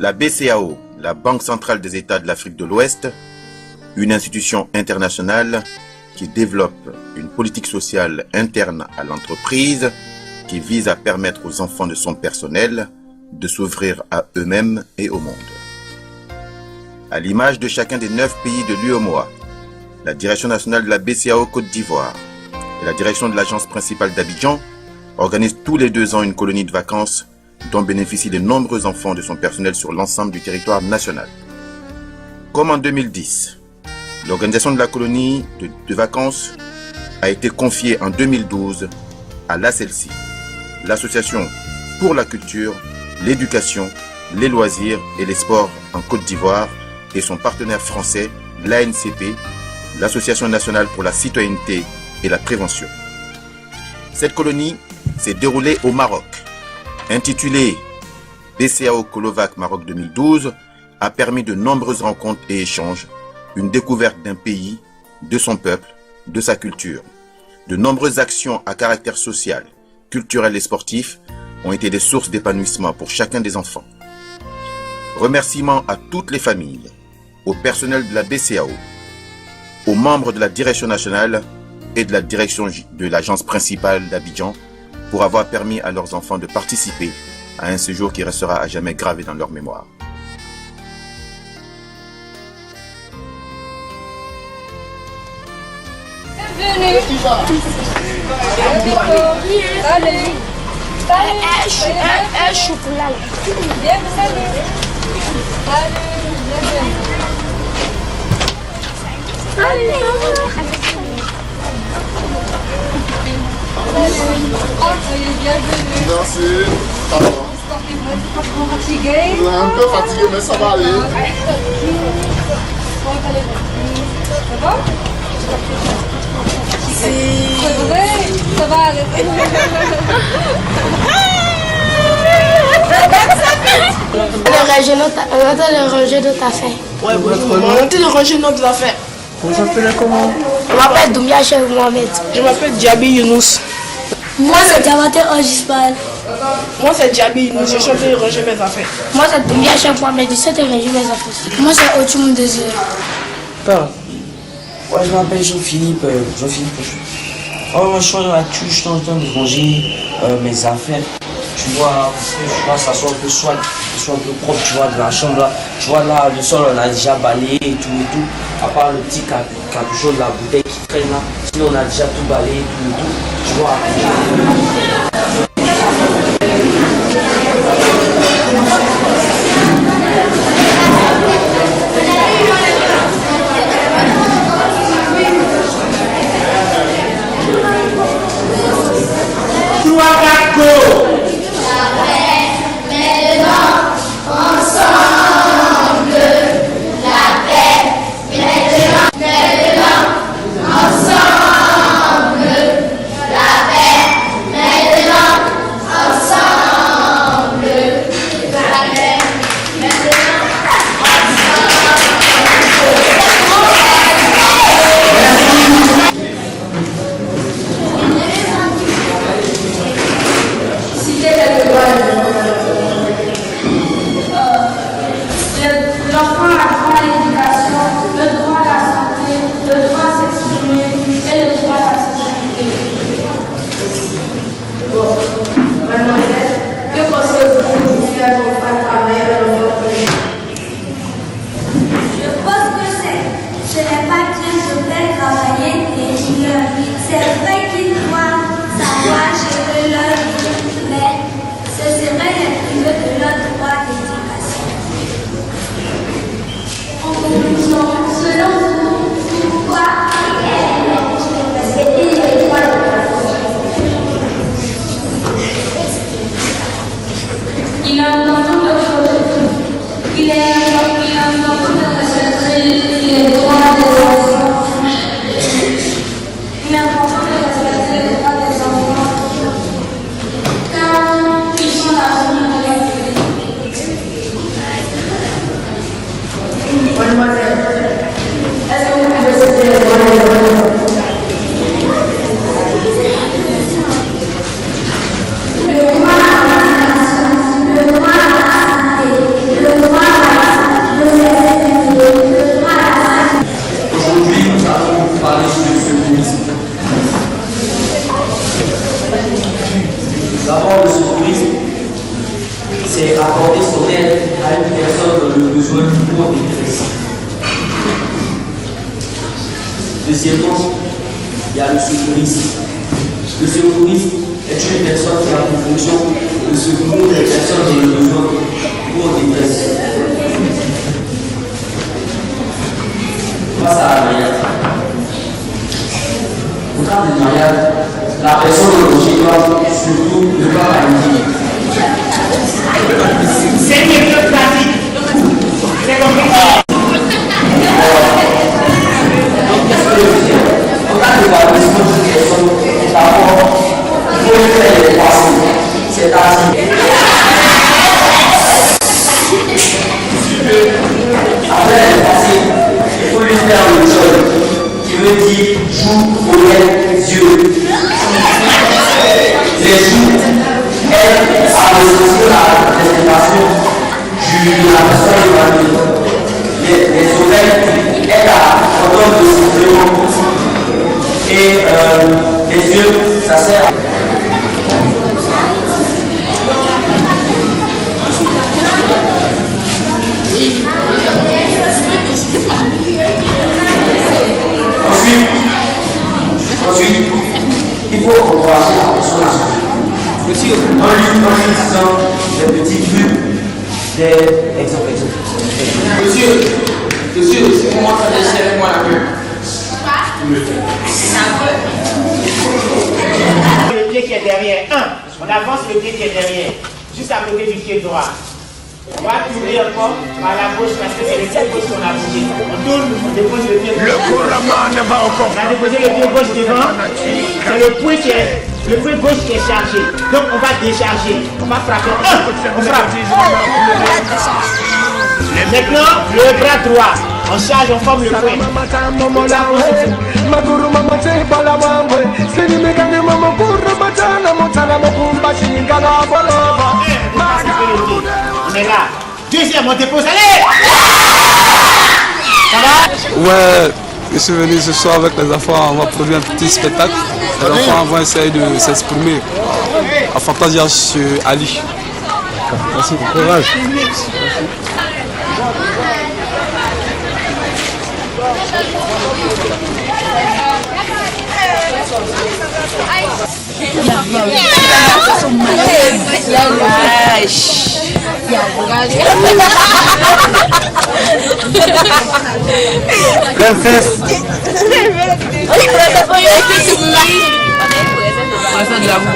La BCAO, la Banque centrale des États de l'Afrique de l'Ouest, une institution internationale qui développe une politique sociale interne à l'entreprise qui vise à permettre aux enfants de son personnel de s'ouvrir à eux-mêmes et au monde. À l'image de chacun des 9 pays de l'UEMOA, la direction nationale de la BCAO Côte d'Ivoire et la direction de l'agence principale d'Abidjan organisent tous les 2 ans une colonie de vacances dont bénéficient de nombreux enfants de son personnel sur l'ensemble du territoire national. Comme en 2010, l'organisation de la colonie de vacances a été confiée en 2012 à l'ACELSI, l'Association pour la culture, l'éducation, les loisirs et les sports en Côte d'Ivoire et son partenaire français, l'ANCP, l'Association nationale pour la citoyenneté et la prévention. Cette colonie s'est déroulée au Maroc. Intitulée BCAO Colovac Maroc 2012, a permis de nombreuses rencontres et échanges, une découverte d'un pays, de son peuple, de sa culture. De nombreuses actions à caractère social, culturel et sportif ont été des sources d'épanouissement pour chacun des enfants. Remerciements à toutes les familles, au personnel de la BCAO, aux membres de la direction nationale et de la direction de l'agence principale d'Abidjan pour avoir permis à leurs enfants de participer à un séjour qui restera à jamais gravé dans leur mémoire. Bienvenue. Allez. Un chocolat. Bienvenue. Allez, bienvenue. Merci. Ça va. Un peu fatigué, mais ça va aller. Ça va? C'est vrai, ça va aller. On entend le ranger notre affaire. Ouais, on entend le ranger notre affaire. Vous appelez comment? Je m'appelle Doumia Cheikh Mohamed. Je m'appelle Diaby Younous. Moi c'est Diabaté Ogispal. Moi c'est Diaby Younous, je suis en train de ranger mes affaires. Moi c'est Doumia Cheikh Mohamed, je suis en train de ranger mes affaires. Moi c'est Otum Désir. Parle. Ouais, je m'appelle Jean-Philippe. Oh, je suis dans la tuche, je suis en train de ranger mes affaires. Tu vois, ça soit un peu soigne, ça soit un peu propre, tu vois, de la chambre là. Tu vois là, le sol on a déjà balayé et tout. À part le petit capuchon de la bouteille qui traîne là. Sinon on a déjà tout balayé, tout. Tu vois. Ensemble, la paix, maintenant. D'abord, le secourisme, c'est apporter son aide à une personne dans le besoin ou en détresse. Deuxièmement, il y a le secourisme. Le secourisme est une personne qui a pour fonction de secourir les personnes dans le besoin ou en détresse. Face à la mariage. Au cas du mariage, la personne logée doit surtout ne pas paniquer. C'est une méthode pratique. C'est compliqué. Donc, qu'est-ce que je veux dire? Au cas de la question d'une personne, d'abord, il faut lui faire les passer. C'est-à-dire, après les passer, il faut lui faire le job, qui veut dire joue, oreille, yeux. Les joues aident à ressentir la respiration de la personne évanouie. Les oreilles aident à entendre le sifflement. Et les yeux, ça sert à... Ensuite, il faut encourager la personne à souffrir. Monsieur, en lui disant des petits trucs, des exemples. Monsieur, si vous m'entendez, serrez-moi la main. Le pied qui est derrière. On avance le pied qui est derrière. Juste à côté du pied droit. On va tourner encore par la gauche parce que c'est le pied gauche qu'on a bougé. On tourne, on dépose le pied gauche. On a déposé le pied gauche devant. C'est le pied gauche qui est chargé. Donc on va décharger. On va frapper. On frappe. Maintenant, le bras droit. On charge, on forme le poing. On est là. Deuxième, on dépose. Allez! Ça va? Ouais, je suis venu ce soir avec les enfants. On va produire un petit spectacle. Les enfants vont essayer de s'exprimer en fantasia sur Ali. Merci, bon courage. Yeah.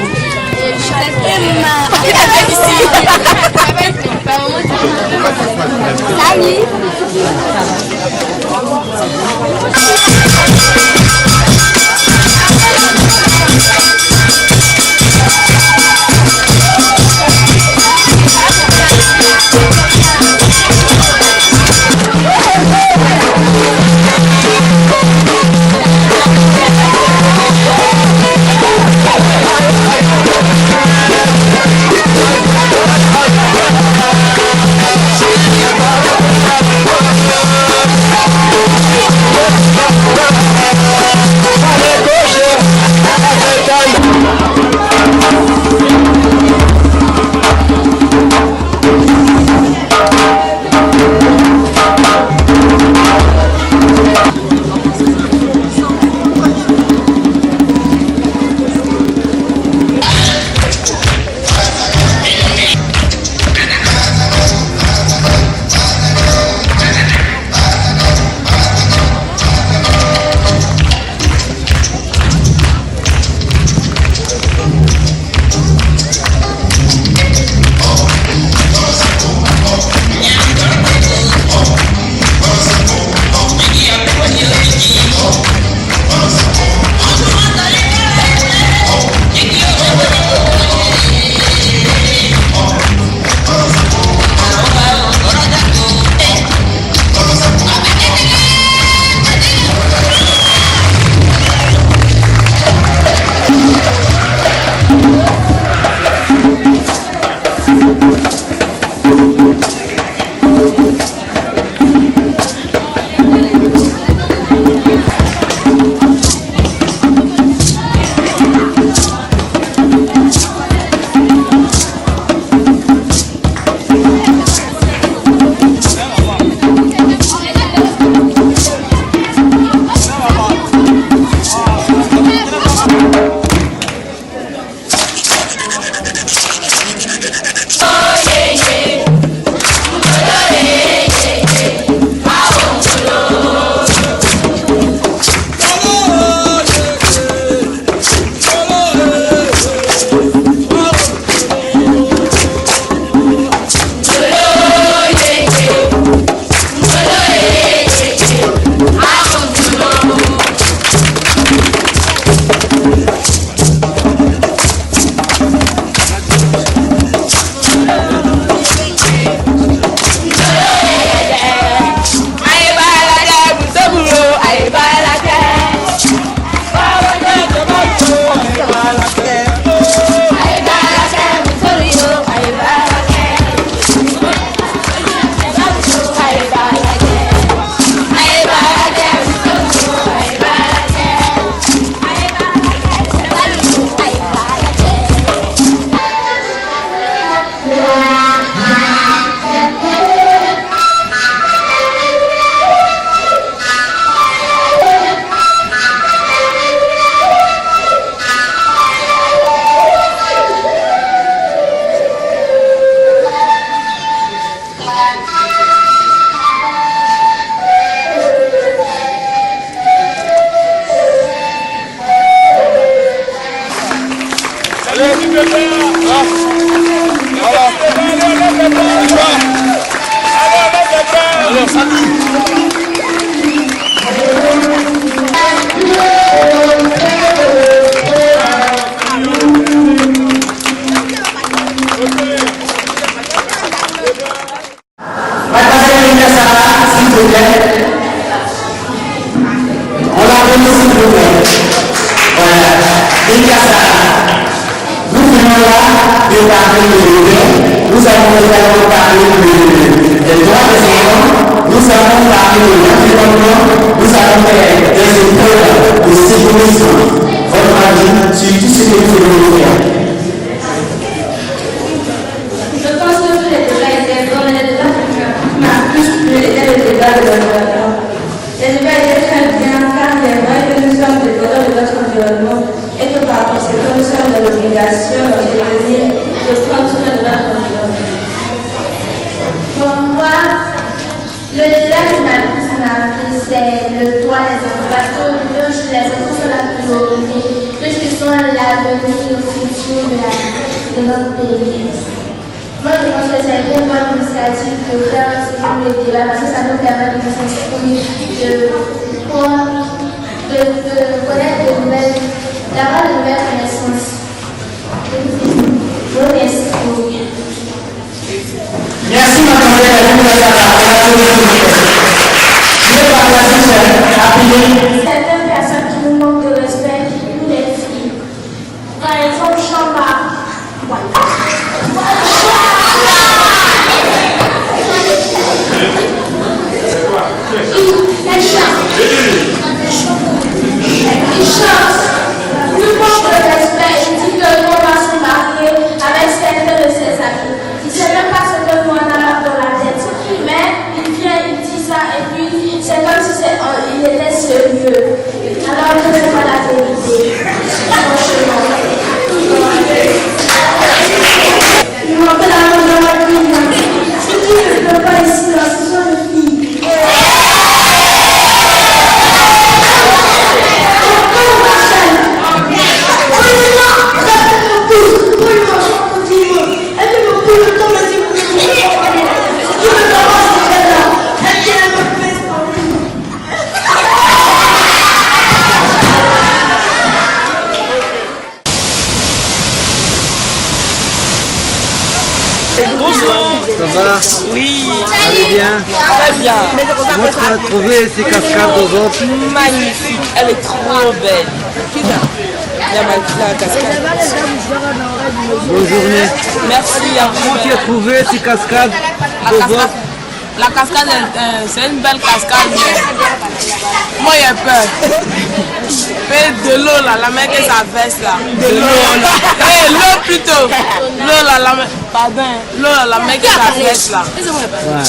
Certaines personnes qui nous manquent de respect, nous les filles. Par exemple, Chamba. Il chante. Nous manque de respect. Il dit que nous on va se marier avec certains de ses amis. Il ne sait même pas ce que nous on a dans la tête. Mais il vient, il dit ça et puis c'est comme si il était sérieux. Alors je ne sais pas la vérité. Franchement. Il m'appelle à mon dans la vie. C'est qui ne peut pas ici dans ce sont les filles. Ça va? Oui. Allez bien? Très bien. Comment tu as trouvé ces cascades aux autres? Magnifique. Elle est trop belle. Il y a ma cascade. Bonne journée. Merci. Comment tu as trouvé ces cascades aux autres? La cascade, c'est une belle cascade. Moi, j'ai peur. Mais de l'eau là, la main que ça verse là. De l'eau là. L'eau plutôt. L'eau là, la main. Pardon. L'eau là, la main que ça verse là. Ouais.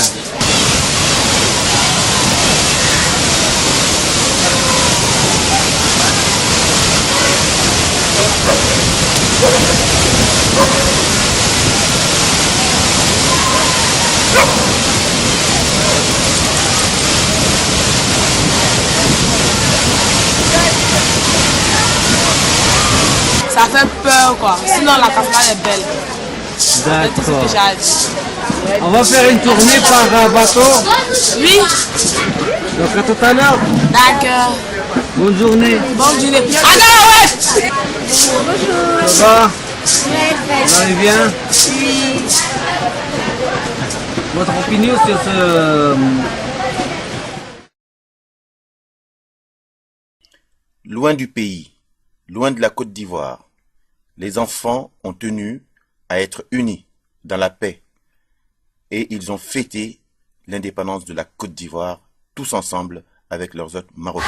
Ça fait peur quoi. Sinon la cascade est belle. D'accord. On va faire une tournée par bateau. Oui. Donc à tout à l'heure. D'accord. Bonne journée. Bonne journée. Ah non, ouais. Ça va? Vous allez bien? Oui. Votre opinion sur ce... Loin du pays, loin de la Côte d'Ivoire, les enfants ont tenu à être unis dans la paix et ils ont fêté l'indépendance de la Côte d'Ivoire tous ensemble avec leurs hôtes marocains.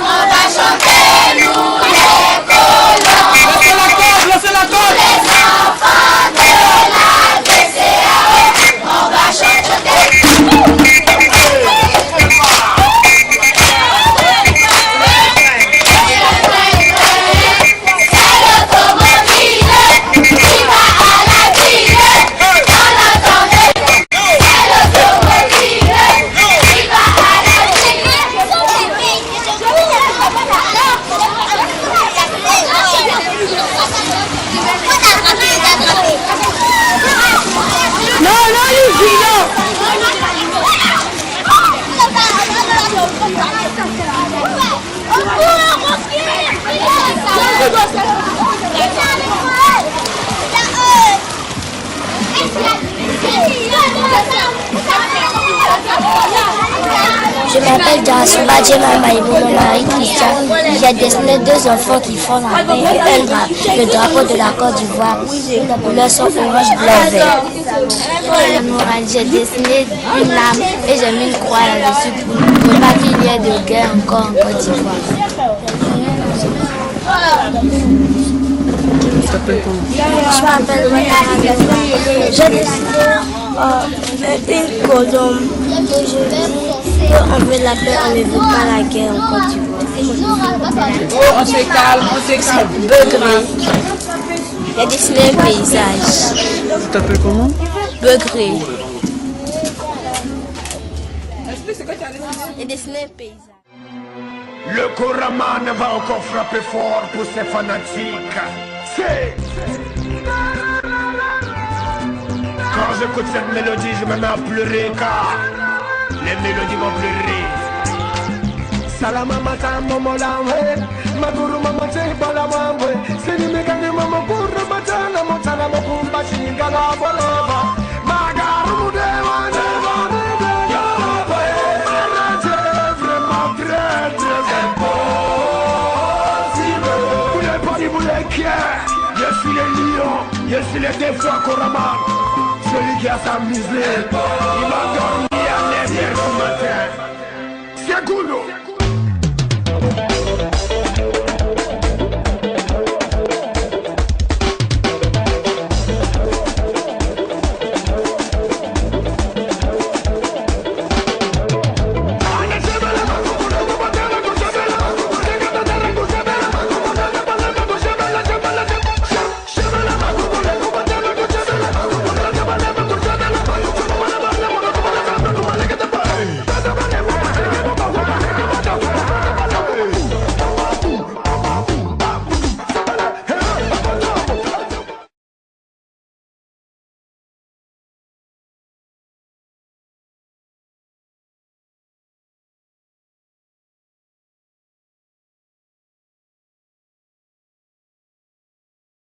On va chanter, nous. Je m'appelle Jassoula Djemamaïbou, mon mari Christian. J'ai dessiné 2 enfants qui font la paix et le drapeau de la Côte d'Ivoire. Les couleurs sont orange, blanc, vert. J'ai dessiné une lame et j'ai mis une croix là-dessus pour pas qu'il y ait de guerre encore en Côte d'Ivoire. Tu t'appelles comment? Je m'appelle Renata. J'ai dessiné une colombe. On veut la paix, on ne veut pas la guerre en Côte d'Ivoire. On se calme, on s'excite. Begré. J'ai dessiné un paysage. Tu t'appelles comment? Begré. J'ai dessiné un paysage. Le Koraman va encore frapper fort pour ces fanatiques. C'est... Quand j'écoute cette mélodie, je me mets à pleurer car les mélodies vont pleurer. Salama mata momo lamwe, maguru mama cheba la mwe. Sini mekane mama kuru mata na motana mokumba shinga la boleva. Magaru mudewa neva neva yawe. C'est vraiment très impossible. Vous n'avez pas dit vous les quiers. Je suis les lions, je suis les défunts Koraman. Celui qui a s'amusé, il va dormir à 9h du matin. C'est Goulou.